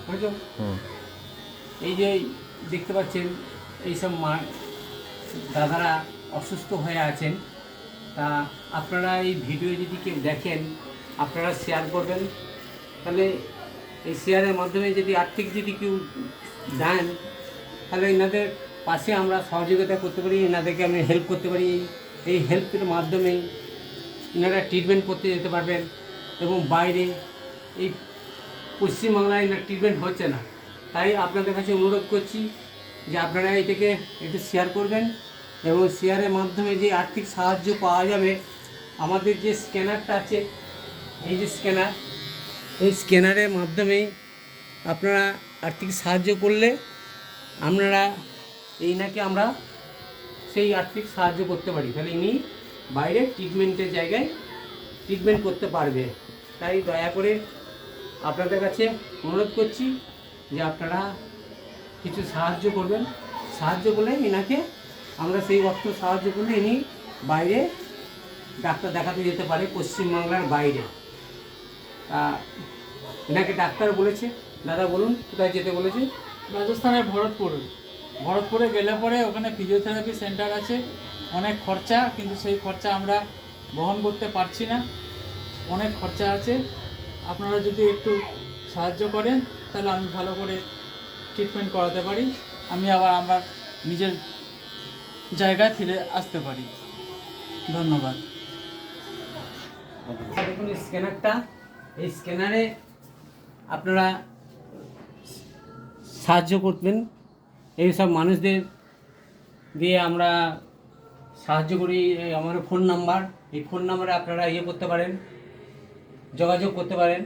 বুঝলো? এই যে দেখতে পাচ্ছেন এইসব দাদারা অসুস্থ হয়ে আছেন, তা আপনারা এই ভিডিও যদি কেউ দেখেন আপনারা শেয়ার করবেন, তাহলে এই শেয়ারের মাধ্যমে যদি আর্থিক যদি কেউ দেন তাহলে এনাদের পাশে আমরা সহযোগিতা করতে পারি, এনাদেরকে আমি হেল্প করতে পারি। এই হেল্পের মাধ্যমে এনারা ট্রিটমেন্ট করতে যেতে পারবেন এবং বাইরে এই পশ্চিমবাংলায় এনার ট্রিটমেন্ট হচ্ছে না। তাই আপনাদের কাছে অনুরোধ করছি যে আপনারা এটাকে একটু শেয়ার করবেন এবং শেয়ারের মাধ্যমে যে আর্থিক সাহায্য পাওয়া যাবে, আমাদের যে স্ক্যানারটা আছে, এই যে স্ক্যানার, এই স্ক্যানারের মাধ্যমেই আপনারা আর্থিক সাহায্য করলে আপনারা এইনাকে আমরা সেই আর্থিক সাহায্য করতে পারি, তাহলে ইনি বাইরে ট্রিটমেন্টের জায়গায় ট্রিটমেন্ট করতে পারবে। তাই দয়া করে আপনাদের কাছে অনুরোধ করছি যে আপনারা কিছু সাহায্য করবেন, সাহায্য করলে এনাকে আমরা সেই অর্থ সাহায্য করলে ইনি বাইরে ডাক্তার দেখাতে যেতে পারে, পশ্চিমবাংলার বাইরে। এনাকে ডাক্তার বলেছে, দাদা বলুন কোথায় যেতে বলেছে? রাজস্থানের ভরতপুরে গেলে পরে ওখানে ফিজিওথেরাপি সেন্টার আছে। অনেক খরচা, কিন্তু সেই খরচা আমরা বহন করতে পারছি না, অনেক খরচা আছে। আপনারা যদি একটু সাহায্য করেন তাহলে আমি ভালো করে ট্রিটমেন্ট করাতে পারি, আমি আবার আমার নিজের জায়গায় ফিরে আসতে পারি। ধন্যবাদ। দেখুন এই স্ক্যানারটা, এই স্ক্যানারে আপনারা সাহায্য করবেন। এই সব মানুষদের দিয়ে আমরা সাহায্য করি। আমার ফোন নাম্বার, এই ফোন নাম্বারে আপনারা করতে পারেন, যোগাযোগ করতে পারেন।